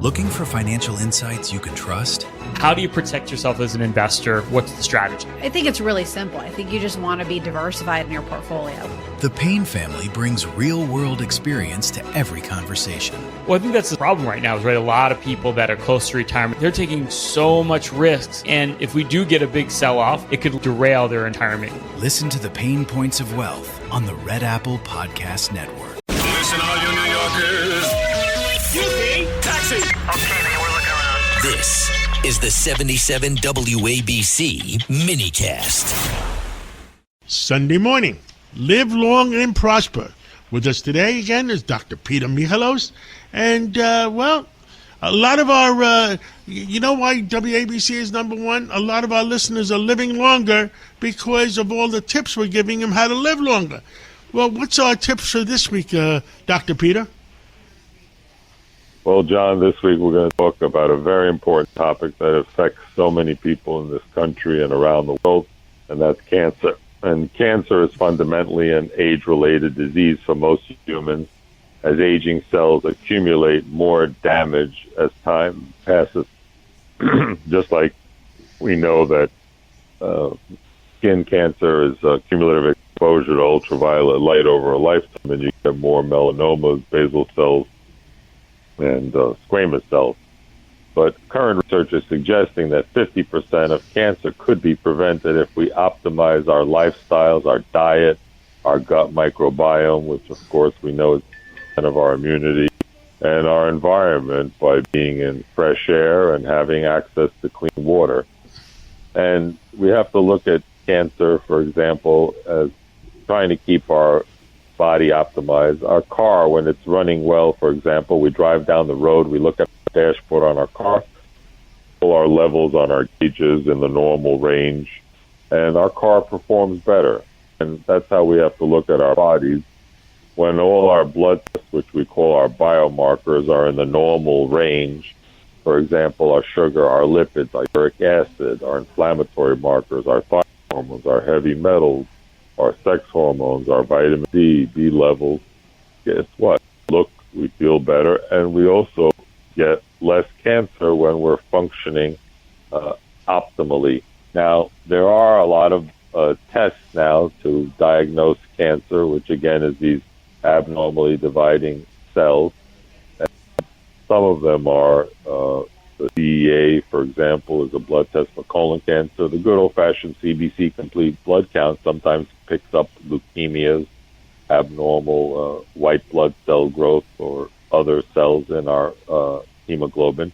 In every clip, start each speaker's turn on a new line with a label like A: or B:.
A: Looking for financial insights you can trust?
B: How do you protect yourself as an investor? What's the strategy?
C: I think it's really simple. I think you just want to be diversified in your portfolio.
A: The Payne family brings real-world experience to every conversation.
B: Well, I think that's the problem right now is, right, a lot of people that are close to retirement, they're taking so much risks. And if we do get a big sell-off, it could derail their retirement.
A: Listen to the Pain Points of Wealth on the Red Apple Podcast Network.
D: Listen, all you New Yorkers. Taxi.
E: Okay, man, we're looking around.
F: This is the 77 WABC minicast.
G: Sunday morning. Live long and prosper. With us today again is Dr. Peter Michalos. And, a lot of our, you know why WABC is number one? A lot of our listeners are living longer because of all the tips we're giving them how to live longer. Well, what's our tips for this week, Dr. Peter?
H: Well, John, this week we're going to talk about a very important topic that affects so many people in this country and around the world, and that's cancer. And cancer is fundamentally an age-related disease for most humans, as aging cells accumulate more damage as time passes. Just like we know that skin cancer is cumulative exposure to ultraviolet light over a lifetime, and you get more melanomas, basal cells, and squamous cells. But current research is suggesting that 50% of cancer could be prevented if we optimize our lifestyles, our diet, our gut microbiome, which of course we know is % of our immunity, and our environment by being in fresh air and having access to clean water. And we have to look at cancer, for example, as trying to keep our body optimized. Our car, when it's running well, for example, we drive down the road, we look at the dashboard on our car, pull our levels on our gauges in the normal range, and our car performs better. And that's how we have to look at our bodies. When all our blood tests, which we call our biomarkers, are in the normal range, for example, our sugar, our lipids, our uric acid, our inflammatory markers, our thyroid hormones, our heavy metals, our sex hormones, our vitamin D, B levels, guess what? Look, we feel better, and we also get less cancer when we're functioning optimally. Now, there are a lot of tests now to diagnose cancer, which again is these abnormally dividing cells. And some of them are the DEA, for example, is a blood test for colon cancer. The good old-fashioned CBC complete blood count sometimes picks up leukemias, abnormal white blood cell growth, or other cells in our hemoglobin.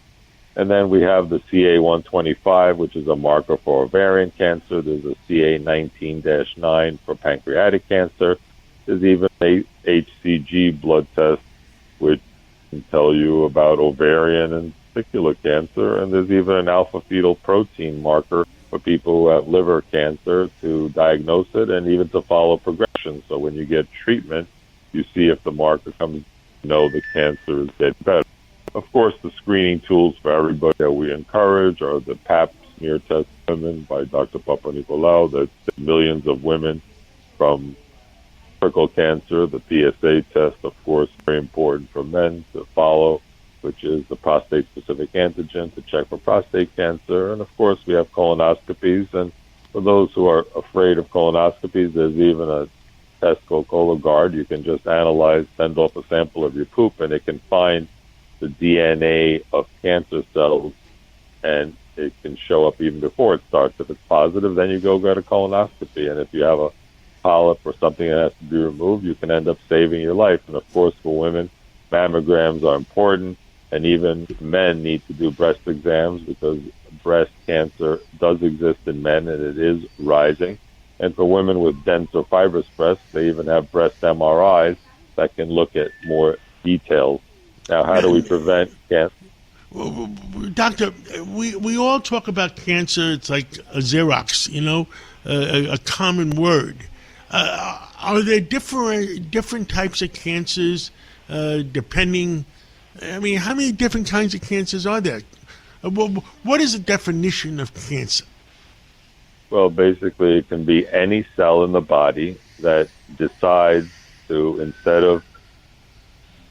H: And then we have the CA-125, which is a marker for ovarian cancer. There's a CA-19-9 for pancreatic cancer. There's even a HCG blood test, which can tell you about ovarian and testicular cancer, and there's even an alpha-fetoprotein marker for people who have liver cancer to diagnose it and even to follow progression. So when you get treatment, you see if the marker comes, you know the cancer is getting better. Of course, the screening tools for everybody that we encourage are the Pap smear test women by Dr. Papanikolaou. That's millions of women from cervical cancer. The PSA test, of course, very important for men to follow, which is the prostate-specific antigen to check for prostate cancer. And, of course, we have colonoscopies. And for those who are afraid of colonoscopies, there's even a test called Cologuard. You can just send off a sample of your poop, and it can find the DNA of cancer cells, and it can show up even before it starts. If it's positive, then you go get a colonoscopy. And if you have a polyp or something that has to be removed, you can end up saving your life. And, of course, for women, mammograms are important. And even men need to do breast exams because breast cancer does exist in men, and it is rising. And for women with dense or fibrous breasts, they even have breast MRIs that can look at more details. Now, how do we prevent cancer?
G: Doctor, we all talk about cancer. It's like a Xerox, a common word. Are there different types of cancers depending? I mean, how many different kinds of cancers are there? What is the definition of cancer?
H: Well, basically, it can be any cell in the body that decides to, instead of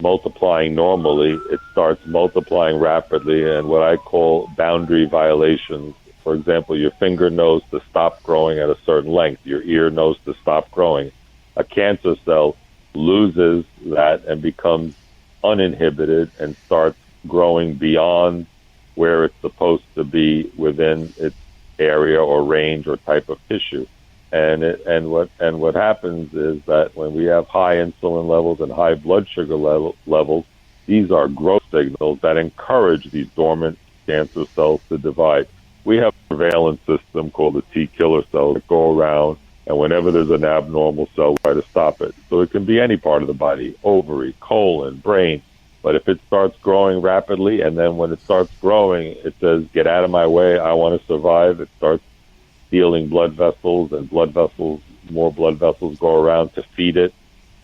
H: multiplying normally, it starts multiplying rapidly, and what I call boundary violations. For example, your finger knows to stop growing at a certain length. Your ear knows to stop growing. A cancer cell loses that and becomes uninhibited and starts growing beyond where it's supposed to be within its area or range or type of tissue. And what happens is that when we have high insulin levels and high blood sugar levels, these are growth signals that encourage these dormant cancer cells to divide. We have a surveillance system called the T killer cells that go around, and whenever there's an abnormal cell, we try to stop it. So it can be any part of the body, ovary, colon, brain. But if it starts growing rapidly, and then when it starts growing, it says, get out of my way, I want to survive, it starts stealing blood vessels, and more blood vessels go around to feed it.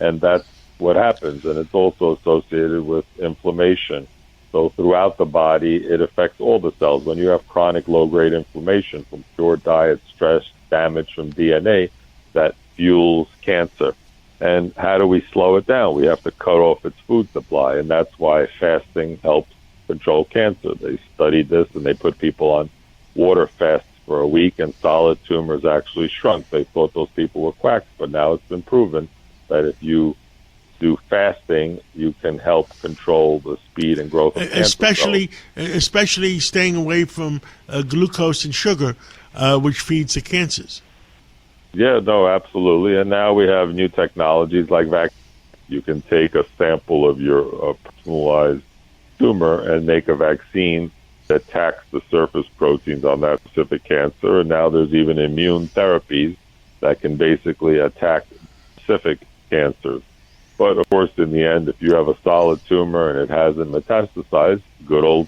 H: And that's what happens. And it's also associated with inflammation. So throughout the body, it affects all the cells. When you have chronic low-grade inflammation from pure diet, stress, damage from DNA, that fuels cancer. And how do we slow it down? We have to cut off its food supply, and that's why fasting helps control cancer. They studied this, and they put people on water fasts for a week, and solid tumors actually shrunk. They thought those people were quacks, but now it's been proven that if you do fasting, you can help control the speed and growth of cancer.
G: Especially staying away from glucose and sugar, which feeds the cancers.
H: Yeah, no, absolutely. And now we have new technologies like vaccines. You can take a sample of your personalized tumor and make a vaccine that attacks the surface proteins on that specific cancer. And now there's even immune therapies that can basically attack specific cancers. But of course, in the end, if you have a solid tumor and it hasn't metastasized, good old,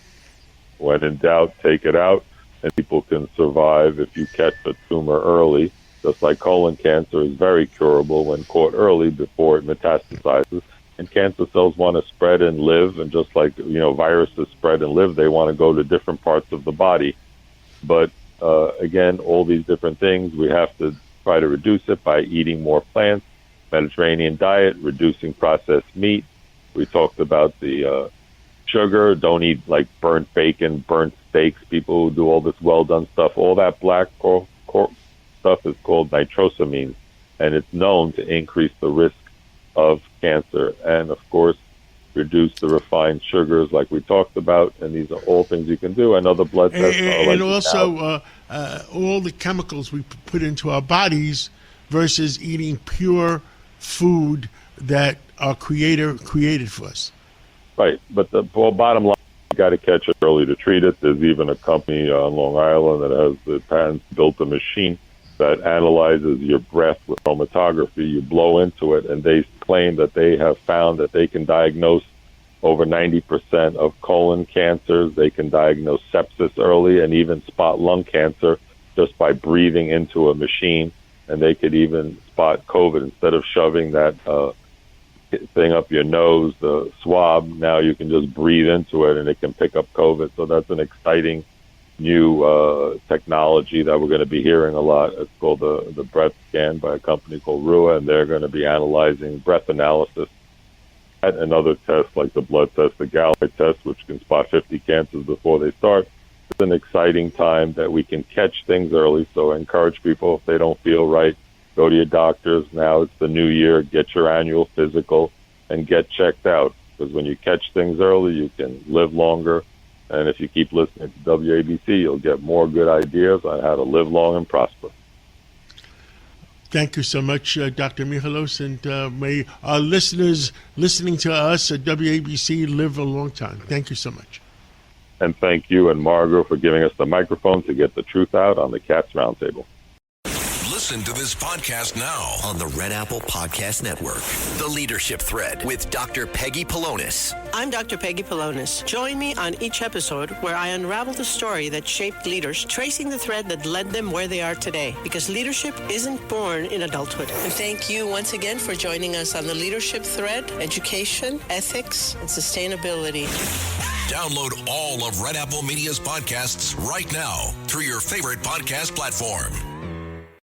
H: when in doubt, take it out. And people can survive if you catch a tumor early. Just like colon cancer is very curable when caught early before it metastasizes. And cancer cells want to spread and live, and just like viruses spread and live, they want to go to different parts of the body. But again, all these different things, we have to try to reduce it by eating more plants, Mediterranean diet, reducing processed meat. We talked about the sugar. Don't eat like burnt bacon, burnt steaks. People who do all this well-done stuff, all that black stuff is called nitrosamines, and it's known to increase the risk of cancer. And of course, reduce the refined sugars like we talked about, and these are all things you can do. Another blood test.
G: And also all the chemicals we put into our bodies versus eating pure food that our Creator created for us.
H: Right, but the bottom line, you got to catch it early to treat it. There's even a company on Long Island that has the patents, built a machine that analyzes your breath with chromatography. You blow into it, and they claim that they have found that they can diagnose over 90% of colon cancers. They can diagnose sepsis early and even spot lung cancer just by breathing into a machine. And they could even spot COVID instead of shoving that thing up your nose, the swab. Now you can just breathe into it, and it can pick up COVID. So that's an exciting new technology that we're going to be hearing a lot. It's called the breath scan by a company called Rua, and they're going to be analyzing breath analysis and other tests like the blood test, the Galway test, which can spot 50 cancers before they start. It's an exciting time that we can catch things early. So I encourage people, if they don't feel right, go to your doctors. Now it's the new year. Get your annual physical and get checked out, because when you catch things early, you can live longer. And if you keep listening to WABC, you'll get more good ideas on how to live long and prosper.
G: Thank you so much, Dr. Michalos, and may our listeners listening to us at WABC live a long time. Thank you so much.
H: And thank you and Margot for giving us the microphone to get the truth out on the Cats Roundtable.
F: Listen to this podcast now on the Red Apple Podcast Network. The Leadership Thread with Dr. Peggy Polonis.
I: I'm Dr. Peggy Polonis. Join me on each episode where I unravel the story that shaped leaders, tracing the thread that led them where they are today. Because leadership isn't born in adulthood. And thank you once again for joining us on the Leadership Thread, education, ethics, and sustainability.
F: Download all of Red Apple Media's podcasts right now through your favorite podcast platform.